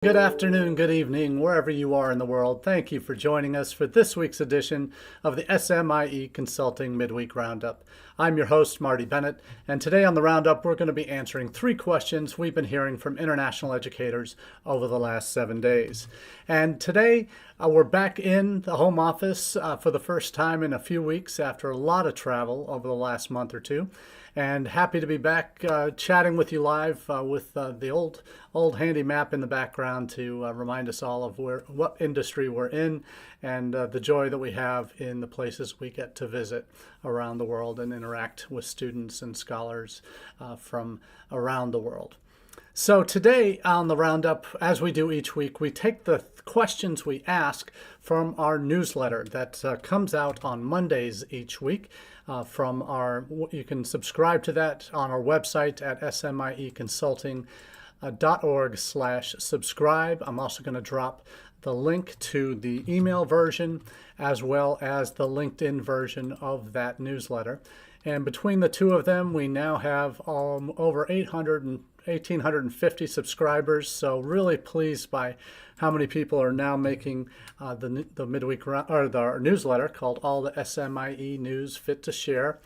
Good afternoon, good evening, wherever you are in the world. Thank you for joining us for this week's edition of the SMIE Consulting Midweek Roundup. I'm your host, Marty Bennett, and today on the Roundup, we're going to be answering 3 questions we've been hearing from international educators over the last 7 days. And today, we're back in the home office for the first time in a few weeks after a lot of travel over the last month or two. And happy to be back chatting with you live with the old handy map in the background to remind us all of what industry we're in and the joy that we have in the places we get to visit around the world and interact with students and scholars from around the world. So today on the Roundup, as we do each week, we take the questions we ask from our newsletter that comes out on Mondays each week. You can subscribe to that on our website at smieconsulting.org/subscribe. I'm also going to drop the link to the email version as well as the LinkedIn version of that newsletter. And between the two of them, we now have over 1,850 subscribers. So really pleased by how many people are now making the midweek or the newsletter called All the SMIE News Fit to Share.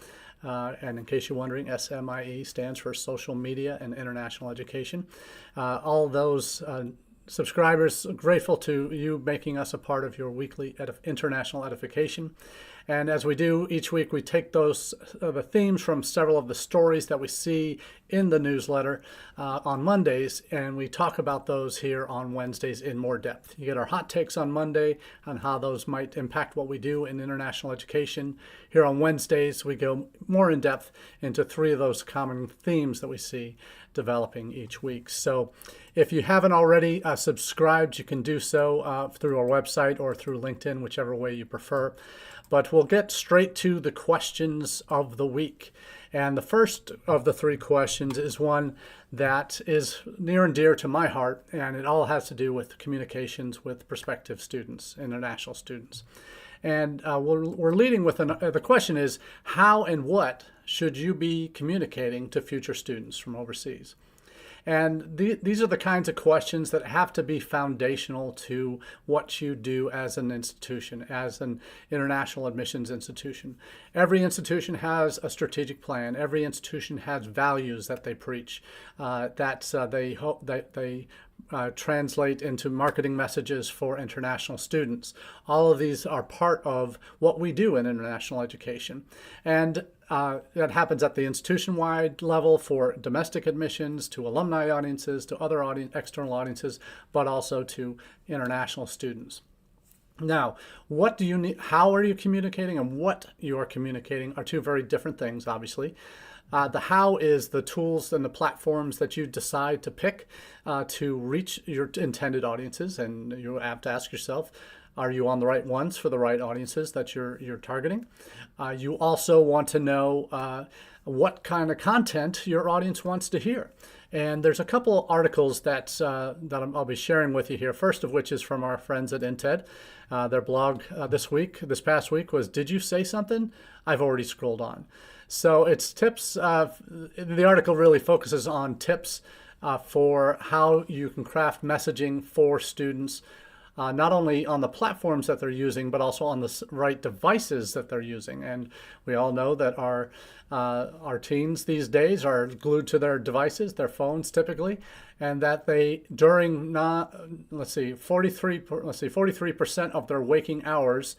And in case you're wondering, SMIE stands for Social Media and International Education. All those subscribers, grateful to you making us a part of your weekly international edification. And as we do each week, we take those the themes from several of the stories that we see in the newsletter on Mondays, and we talk about those here on Wednesdays in more depth. You get our hot takes on Monday on how those might impact what we do in international education. Here on Wednesdays, we go more in depth into 3 of those common themes that we see developing each week. So if you haven't already subscribed, you can do so through our website or through LinkedIn, whichever way you prefer. But we'll get straight to the questions of the week. And the first of the 3 questions is one that is near and dear to my heart, and it all has to do with communications with prospective students, international students. And we're leading with the question is, how and what should you be communicating to future students from overseas? And these are the kinds of questions that have to be foundational to what you do as an institution, as an international admissions institution. Every institution has a strategic plan. Every institution has values that they preach, that they hope that they translate into marketing messages for international students. All of these are part of what we do in international education. And that happens at the institution-wide level for domestic admissions, to alumni audiences, to other external audiences, but also to international students. Now, what do you need? How are you communicating, and what you are communicating are 2 very different things, obviously. The how is the tools and the platforms that you decide to pick to reach your intended audiences, and you have to ask yourself, are you on the right ones for the right audiences that you're targeting? You also want to know what kind of content your audience wants to hear. And there's a couple of articles that I'll be sharing with you here. First of which is from our friends at INTED. Their blog this past week was, "Did you say something? I've already scrolled on." So it's tips. The article really focuses on tips for how you can craft messaging for students, not only on the platforms that they're using, but also on the right devices that they're using. And we all know that our teens these days are glued to their devices, their phones typically, and that they 43% of their waking hours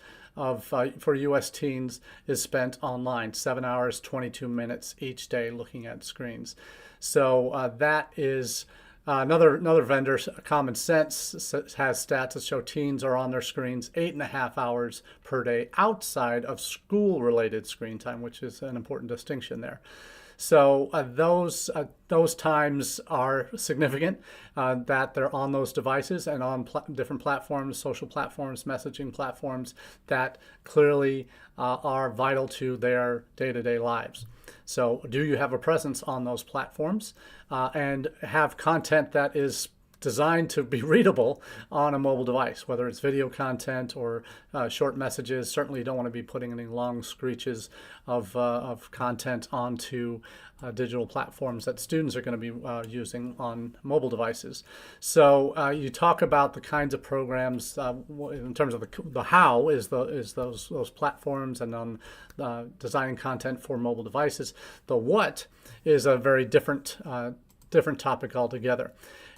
for U.S. teens is spent online, 7 hours, 22 minutes each day looking at screens. So that is another vendor, Common Sense, has stats that show teens are on their screens 8.5 hours per day outside of school-related screen time, which is an important distinction there. So those times are significant, that they're on those devices and on different platforms, social platforms, messaging platforms that clearly are vital to their day-to-day lives. So do you have a presence on those platforms and have content that is designed to be readable on a mobile device, whether it's video content or short messages. Certainly you don't want to be putting any long screeches of content onto digital platforms that students are going to be using on mobile devices. So you talk about the kinds of programs in terms of the how is those platforms and on designing content for mobile devices. The what is a very different topic altogether.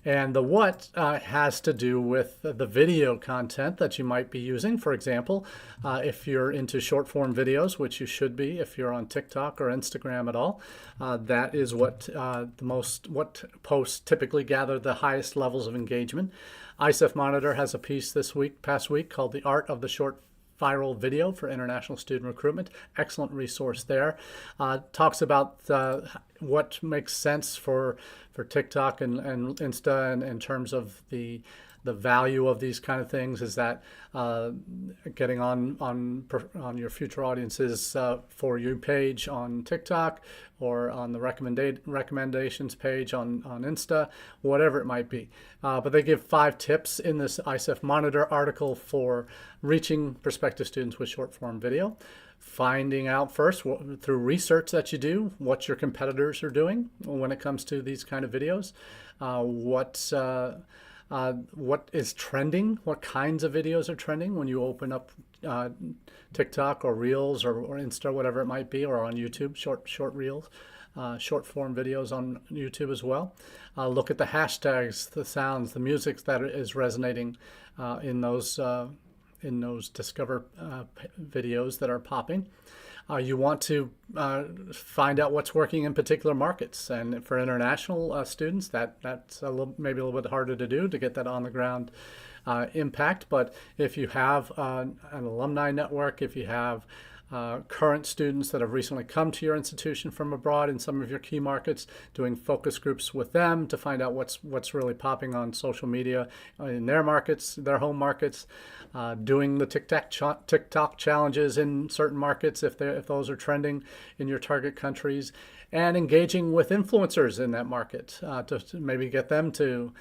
And the what has to do with the video content that you might be using. For example, if you're into short form videos, which you should be if you're on TikTok or Instagram at all, that is what what posts typically gather the highest levels of engagement. ISEF Monitor has a piece past week called The Art of the Short Viral Video for International Student Recruitment. Excellent resource there. Talks about what makes sense for TikTok and Insta and in terms of the value of these kind of things. Is that getting on your future audiences For You page on TikTok or on the recommendations page on Insta, whatever it might be. But they give 5 tips in this ISEF Monitor article for reaching prospective students with short form video. Finding out first through research that you do what your competitors are doing when it comes to these kind of videos, what is trending, what kinds of videos are trending when you open up TikTok or Reels or Insta, whatever it might be, or on YouTube, short Reels, short form videos on YouTube as well. Look at the hashtags, the sounds, the music that is resonating in those Discover videos that are popping. You want to find out what's working in particular markets, and for international students, that's maybe a little bit harder to do to get that on the ground impact. But if you have an alumni network, if you have current students that have recently come to your institution from abroad in some of your key markets, doing focus groups with them to find out what's really popping on social media in their markets, their home markets, doing the TikTok challenges in certain markets if those are trending in your target countries, and engaging with influencers in that market to maybe get them to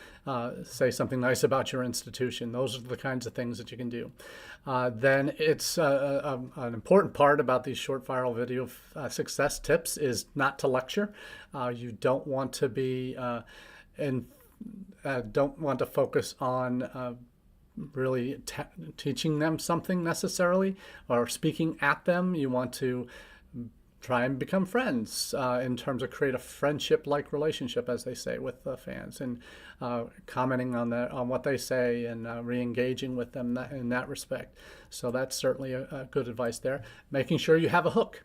say something nice about your institution. Those are the kinds of things that you can do. Then it's an important part about these short viral video success tips is not to lecture. You don't want to be don't want to focus on really teaching them something necessarily or speaking at them. You want to try and become friends in terms of create a friendship-like relationship, as they say, with the fans, and commenting on what they say and re-engaging with them in that respect. So that's certainly a good advice there. Making sure you have a hook.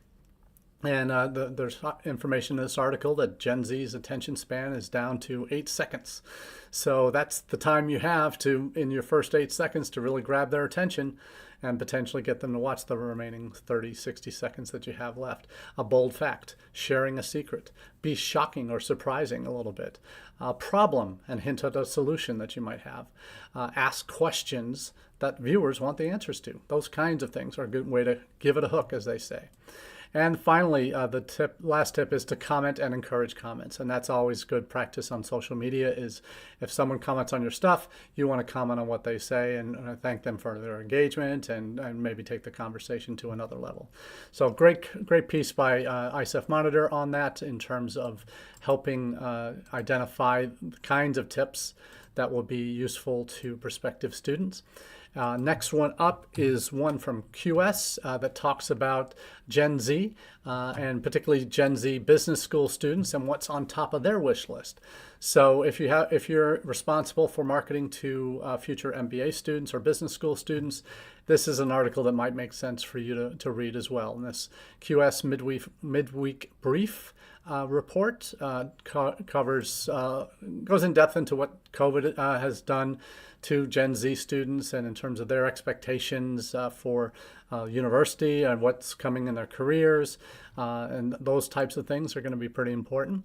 And there's information in this article that Gen Z's attention span is down to 8 seconds. So that's the time you have in your first 8 seconds to really grab their attention and potentially get them to watch the remaining 30, 60 seconds that you have left. A bold fact, sharing a secret, be shocking or surprising a little bit. A problem and hint at a solution that you might have. Ask questions that viewers want the answers to. Those kinds of things are a good way to give it a hook, as they say. And finally, the last tip is to comment and encourage comments. And that's always good practice on social media is if someone comments on your stuff, you want to comment on what they say and thank them for their engagement and maybe take the conversation to another level. So great piece by ISEF Monitor on that in terms of helping identify the kinds of tips that will be useful to prospective students. Next one up is one from QS that talks about Gen Z and particularly Gen Z business school students and what's on top of their wish list. So if you're responsible for marketing to future MBA students or business school students, this is an article that might make sense for you to read as well. And this QS midweek brief report covers goes in depth into what COVID has done to Gen Z students and in terms of their expectations for university and what's coming in their careers, and those types of things are going to be pretty important.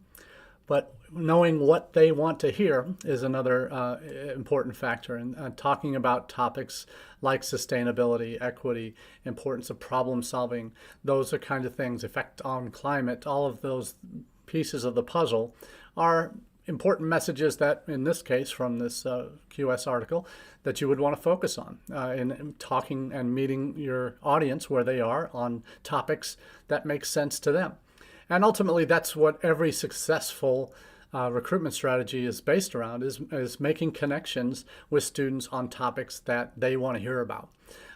But knowing what they want to hear is another important factor. And talking about topics like sustainability, equity, importance of problem solving, those are kind of things, effect on climate, all of those pieces of the puzzle are important messages that, in this case, from this QS article, that you would want to focus on in talking and meeting your audience where they are on topics that make sense to them. And ultimately, that's what every successful recruitment strategy is based around, is making connections with students on topics that they want to hear about,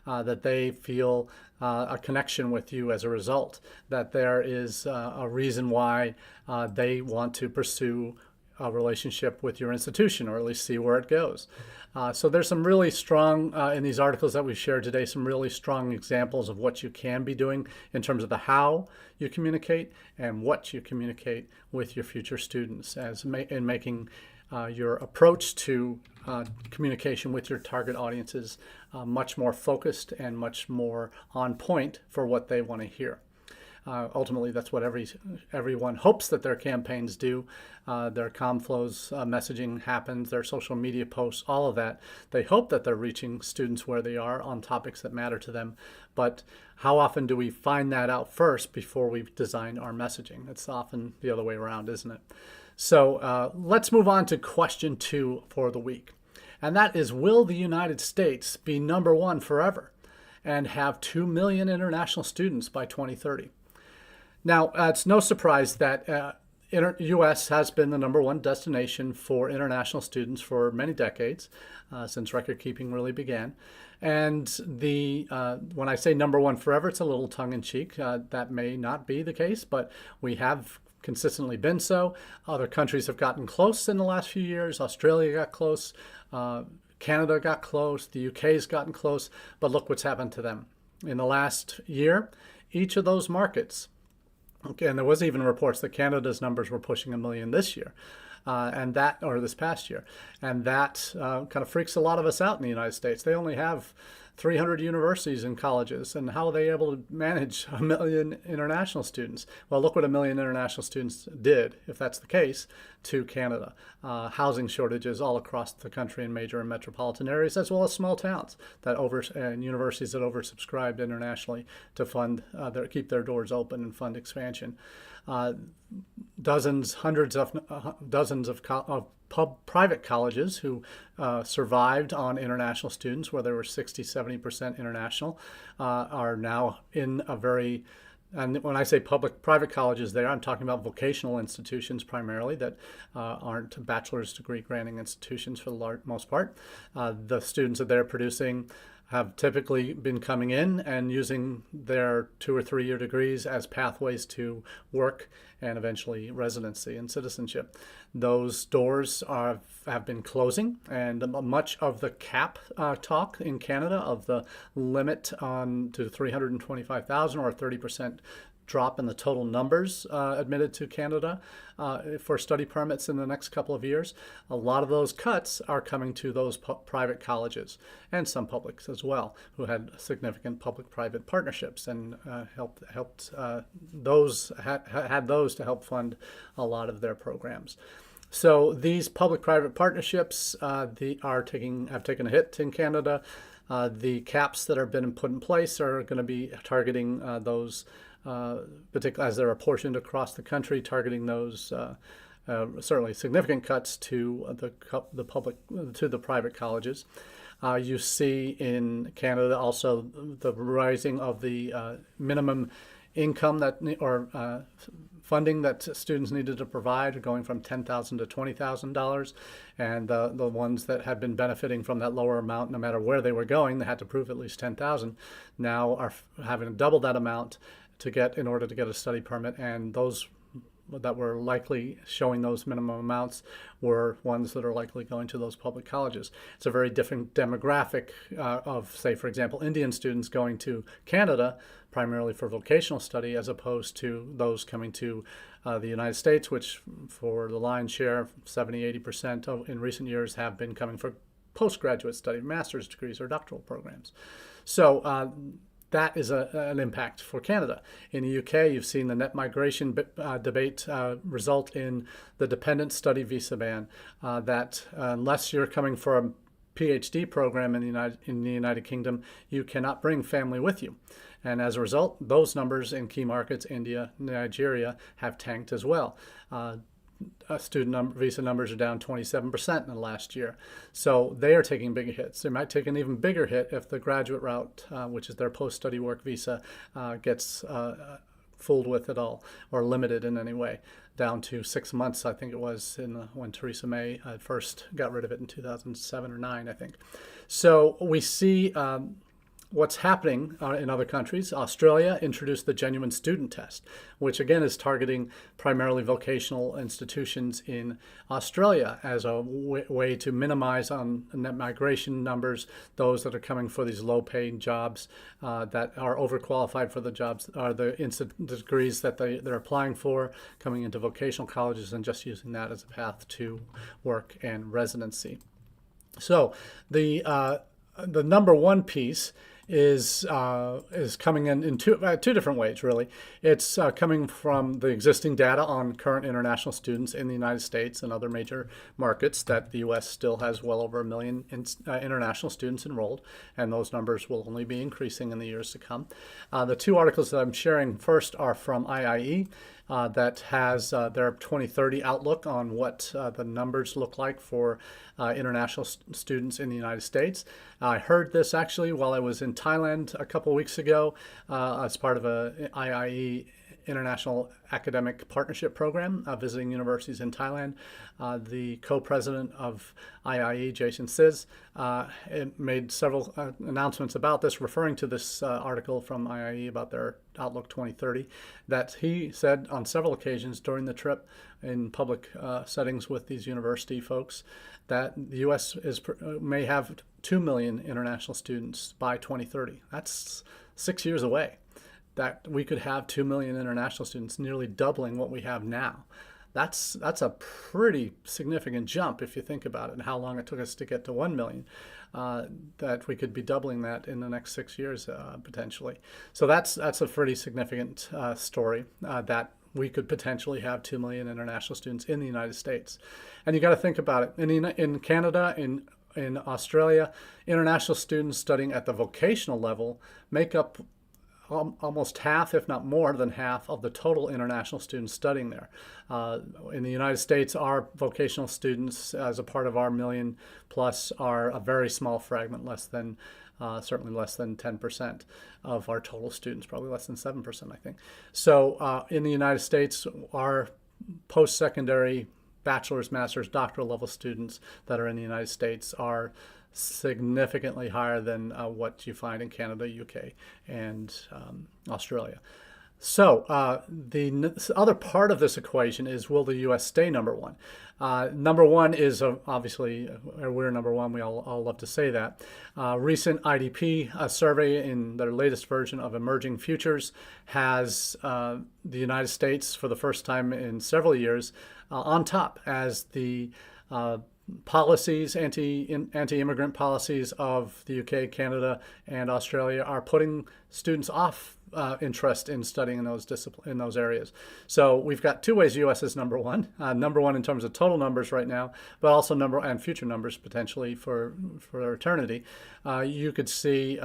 that they feel a connection with you as a result, that there is a reason why they want to pursue a relationship with your institution, or at least see where it goes. So there's some really strong, in these articles that we've shared today, some really strong examples of what you can be doing in terms of the how you communicate and what you communicate with your future students, in making your approach to communication with your target audiences much more focused and much more on point for what they want to hear. Ultimately, that's what everyone hopes that their campaigns do. Their ComFlows messaging happens, their social media posts, all of that. They hope that they're reaching students where they are on topics that matter to them. But how often do we find that out first before we design our messaging? It's often the other way around, isn't it? So let's move on to question 2 for the week. And that is, will the United States be #1 forever and have 2 million international students by 2030? Now, it's no surprise that U.S. has been the #1 destination for international students for many decades, since record keeping really began. And when I say #1 forever, it's a little tongue-in-cheek. That may not be the case, but we have consistently been so. Other countries have gotten close in the last few years. Australia got close. Canada got close. The UK's gotten close. But look what's happened to them. In the last year, each of those markets, okay, and there was even reports that Canada's numbers were pushing 1 million this year, or this past year. And that kind of freaks a lot of us out in the United States. They only have 300 universities and colleges, and how are they able to manage 1 million international students? Well, look what 1 million international students did, if that's the case, to Canada. Housing shortages all across the country in major and metropolitan areas, as well as small towns and universities that oversubscribed internationally to fund keep their doors open and fund expansion. Dozens of private colleges who survived on international students, where there were 60-70% international, are now in a very, and when I say private colleges there, I'm talking about vocational institutions primarily that aren't bachelor's degree granting institutions for the most part. The students that they're producing have typically been coming in and using their 2 or 3 year degrees as pathways to work and eventually residency and citizenship. Those doors have been closing, and much of the cap talk in Canada of the limit to 325,000, or a 30% drop in the total numbers admitted to Canada for study permits in the next couple of years. A lot of those cuts are coming to those private colleges, and some publics as well, who had significant public-private partnerships and had those to help fund a lot of their programs. So these public-private partnerships have taken a hit in Canada. The caps that have been put in place are going to be targeting those, particularly as they're apportioned across the country, targeting those certainly significant cuts to the private colleges. You see in Canada also the rising of the minimum income or funding that students needed to provide, going from $10,000 to $20,000, and the ones that had been benefiting from that lower amount, no matter where they were going, they had to prove at least $10,000, now are having to double that amount in order to get a study permit. And those that were likely showing those minimum amounts were ones that are likely going to those public colleges. It's a very different demographic of, say, for example, Indian students going to Canada primarily for vocational study, as opposed to those coming to the United States, which for the lion's share, 70-80% in recent years, have been coming for postgraduate study, master's degrees or doctoral programs. So that is an impact for Canada. In the UK, you've seen the net migration debate result in the dependent study visa ban, that unless you're coming for a PhD program in the United Kingdom, you cannot bring family with you. And as a result, those numbers in key markets, India, Nigeria, have tanked as well. visa numbers are down 27% in the last year. So they are taking big hits. They might take an even bigger hit if the graduate route, which is their post-study work visa, gets fooled with at all or limited in any way, down to 6 months, I think it was, when Theresa May first got rid of it in 2007 or 9, I think. So we see what's happening in other countries. Australia introduced the genuine student test, which again is targeting primarily vocational institutions in Australia as a way to minimize on net migration numbers, those that are coming for these low-paying jobs that are overqualified for the jobs, or the degrees that they're applying for, coming into vocational colleges and just using that as a path to work and residency. So the number one piece is coming in two different ways, really. It's coming from the existing data on current international students in the United States and other major markets that the U.S. still has well over 1 million international students enrolled, and those numbers will only be increasing in the years to come. The two articles that I'm sharing first are from IIE. That has their 2030 outlook on what the numbers look like for international students in the United States. I heard this actually while I was in Thailand a couple weeks ago as part of a IIE International Academic Partnership Program, visiting universities in Thailand. The co-president of IIE, Jason Sis, made several announcements about this, referring to this article from IIE about their Outlook 2030, that he said on several occasions during the trip in public settings with these university folks that the U.S. may have 2 million international students by 2030. That's 6 years away. That we could have 2 million international students, nearly doubling what we have now. That's a pretty significant jump if you think about it, and how long it took us to get to 1 million. That we could be doubling that in the next 6 years potentially. So that's a pretty significant story that we could potentially have 2 million international students in the United States. And you got to think about it. In Canada, in Australia, international students studying at the vocational level make up almost half, if not more than half, of the total international students studying there. In the United States, our vocational students, as a part of our million plus, are a very small fragment, certainly less than 10% of our total students, probably less than 7%, I think. So in the United States, our post-secondary bachelor's, master's, doctoral level students that are in the United States are significantly higher than what you find in Canada, UK, and Australia. So the other part of this equation is, will the U.S. stay number one? Number one is obviously, we're number one. We all love to say that. Recent IDP survey in their latest version of Emerging Futures has the United States, for the first time in several years, on top as the policies, anti-immigrant policies of the UK, Canada, and Australia are putting students off interest in studying in those areas. So we've got two ways the U.S. is number one in terms of total numbers right now, but also and future numbers potentially for eternity. You could see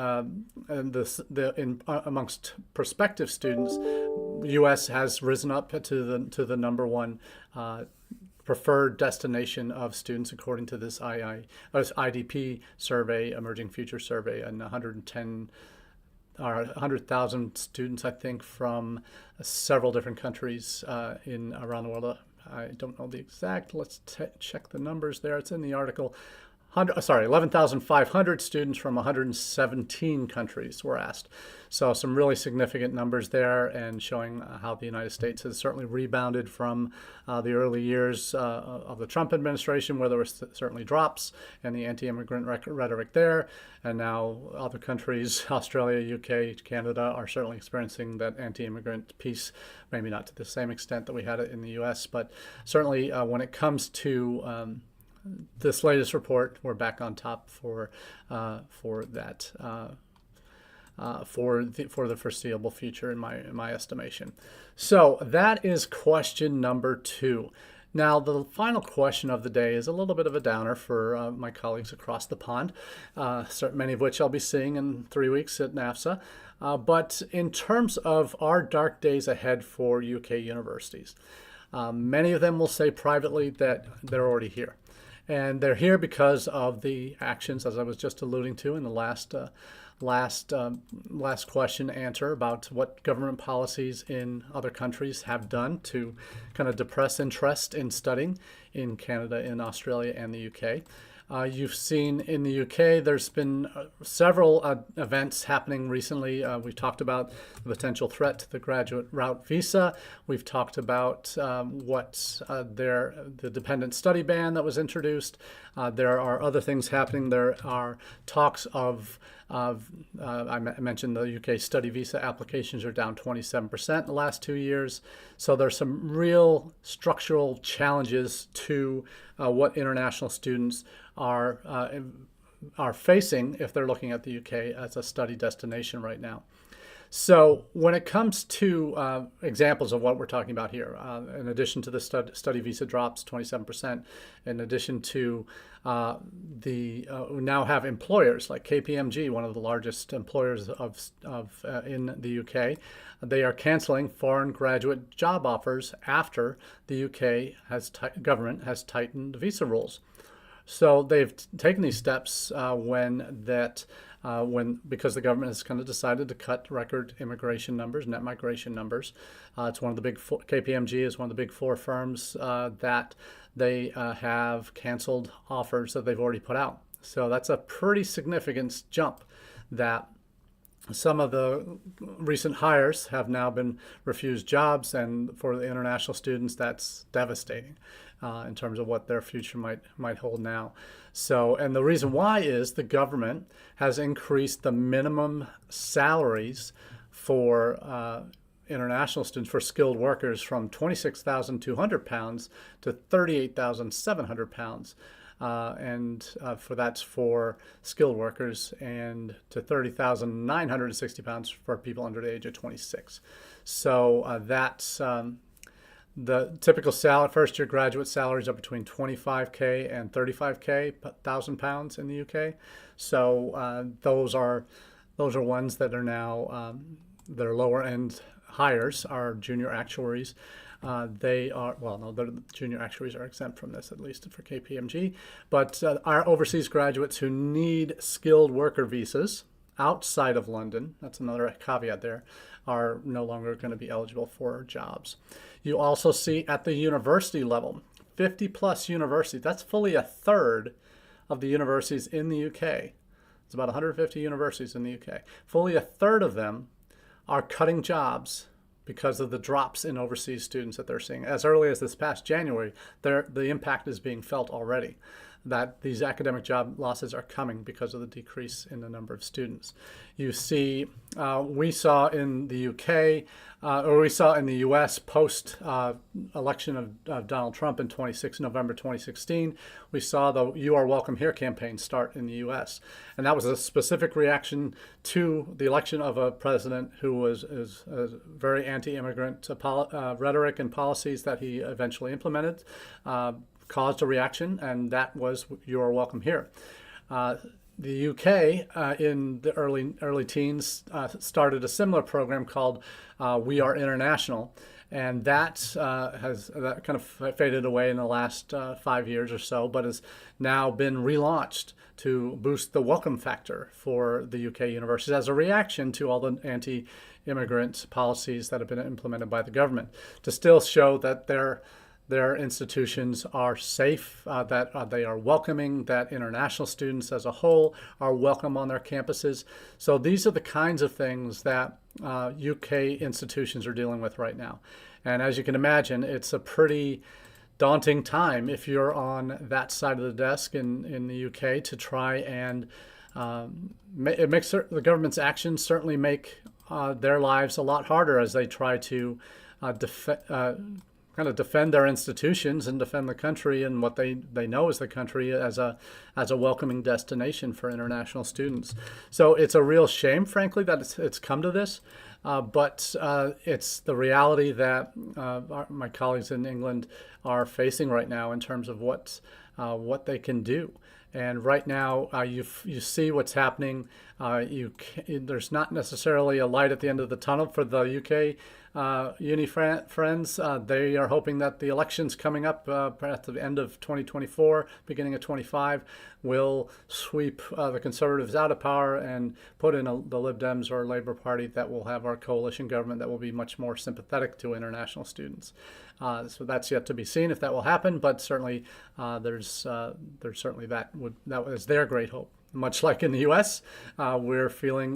amongst prospective students, the U.S. has risen up to the number one preferred destination of students according to this IDP survey, Emerging Future survey, and 100,000 students, I think, from several different countries around the world. I don't know the exact. Let's check the numbers there. It's in the article. 11,500 students from 117 countries were asked. So some really significant numbers there, and showing how the United States has certainly rebounded from the early years of the Trump administration, where there were certainly drops and the anti-immigrant rhetoric there. And now other countries, Australia, UK, Canada, are certainly experiencing that anti-immigrant piece, maybe not to the same extent that we had it in the US, but certainly when it comes to this latest report, we're back on top for that for the foreseeable future, in my estimation. So that is question number 2. Now, the final question of the day is a little bit of a downer for my colleagues across the pond, many of which I'll be seeing in 3 weeks at NAFSA. But in terms of our dark days ahead for UK universities, Many of them will say privately that they're already here. And they're here because of the actions, as I was just alluding to in the last question answer, about what government policies in other countries have done to kind of depress interest in studying in Canada, in Australia, and the UK. You've seen in the UK, there's been several events happening recently. We've talked about the potential threat to the graduate route visa. We've talked about the dependent study ban that was introduced. There are other things happening. There are talks I mentioned the UK study visa applications are down 27% in the last 2 years. So there's some real structural challenges to what international students are facing if they're looking at the UK as a study destination right now. So when it comes to examples of what we're talking about here, in addition to the study visa drops 27%, in addition to we now have employers like KPMG, one of the largest employers in the UK. They are canceling foreign graduate job offers after the UK government has tightened visa rules. So they've taken these steps because the government has kind of decided to cut record immigration numbers, net migration numbers. It's one of the big KPMG is one of the big four firms that they have canceled offers that they've already put out. So that's a pretty significant jump that some of the recent hires have now been refused jobs, and for the international students, that's devastating in terms of what their future might hold now. So, and the reason why is the government has increased the minimum salaries for international students, for skilled workers, from £26,200 to £38,700. That's for skilled workers, and to £30,960 for people under the age of 26. So that's the typical first-year graduate salaries are between £25,000 and £35,000 in the UK. So those are ones that are now that are lower-end hires, are junior actuaries. The junior actuaries are exempt from this, at least for KPMG. But our overseas graduates who need skilled worker visas outside of London, that's another caveat there, are no longer going to be eligible for jobs. You also see at the university level, 50 plus universities, that's fully a third of the universities in the UK. It's about 150 universities in the UK. Fully a third of them are cutting jobs because of the drops in overseas students that they're seeing. As early as this past January, the impact is being felt already, that these academic job losses are coming because of the decrease in the number of students. You see, we saw in the UK, or we saw in the US post-election of Donald Trump in November 2016, we saw the You Are Welcome Here campaign start in the US. And that was a specific reaction to the election of a president who is very anti-immigrant rhetoric and policies that he eventually implemented. Caused a reaction, and that was You Are Welcome Here. The UK in the early teens started a similar program called We Are International, and that kind of faded away in the last 5 years or so, but has now been relaunched to boost the welcome factor for the UK universities as a reaction to all the anti-immigrant policies that have been implemented by the government, to still show that their institutions are safe, that they are welcoming, that international students as a whole are welcome on their campuses. So these are the kinds of things that UK institutions are dealing with right now. And as you can imagine, it's a pretty daunting time if you're on that side of the desk in the UK to try and it makes the government's actions certainly make their lives a lot harder as they try to kind of defend their institutions and defend the country and what they know is the country as a welcoming destination for international students. So it's a real shame, frankly, that it's come to this, but it's the reality that my colleagues in England are facing right now in terms of what they can do. And right now, you see what's happening. There's not necessarily a light at the end of the tunnel for the UK uni friends, they are hoping that the elections coming up at the end of 2024, beginning of 25, will sweep the Conservatives out of power and put in the Lib Dems or Labour Party that will have our coalition government that will be much more sympathetic to international students. So that's yet to be seen if that will happen, but certainly there's certainly that is their great hope. Much like in the U.S., we're feeling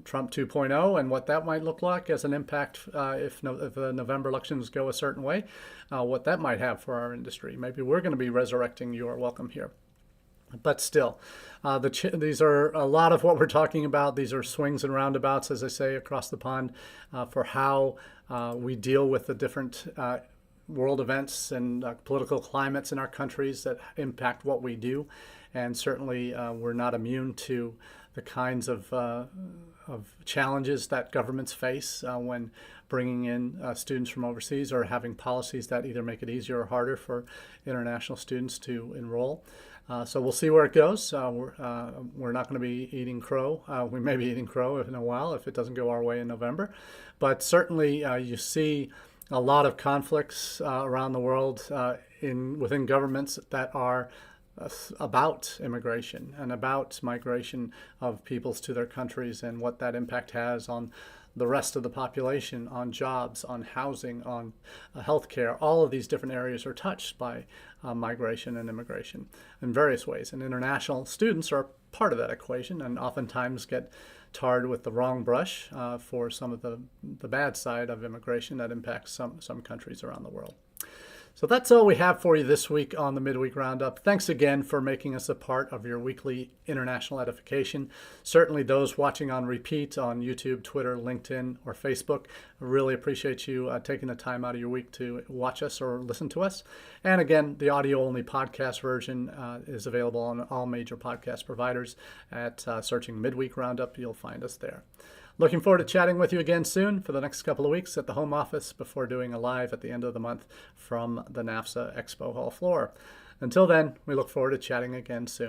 Trump 2.0 and what that might look like as an impact if the November elections go a certain way, what that might have for our industry. Maybe we're going to be resurrecting your welcome here. But still, these are a lot of what we're talking about. These are swings and roundabouts, as I say, across the pond for how we deal with the different world events and political climates in our countries that impact what we do. And certainly we're not immune to the kinds of challenges that governments face when bringing in students from overseas or having policies that either make it easier or harder for international students to enroll. So we'll see where it goes. We're not going to be eating crow. We may be eating crow in a while if it doesn't go our way in November. But certainly you see a lot of conflicts around the world within governments that are about immigration and about migration of peoples to their countries and what that impact has on the rest of the population, on jobs, on housing, on healthcare. All of these different areas are touched by migration and immigration in various ways. And international students are part of that equation and oftentimes get tarred with the wrong brush for some of the bad side of immigration that impacts some countries around the world. So that's all we have for you this week on the Midweek Roundup. Thanks again for making us a part of your weekly international edification. Certainly those watching on repeat on YouTube, Twitter, LinkedIn, or Facebook, I really appreciate you taking the time out of your week to watch us or listen to us. And again, the audio-only podcast version is available on all major podcast providers. At searching Midweek Roundup, you'll find us there. Looking forward to chatting with you again soon for the next couple of weeks at the home office before doing a live at the end of the month from the NAFSA Expo Hall floor. Until then, we look forward to chatting again soon.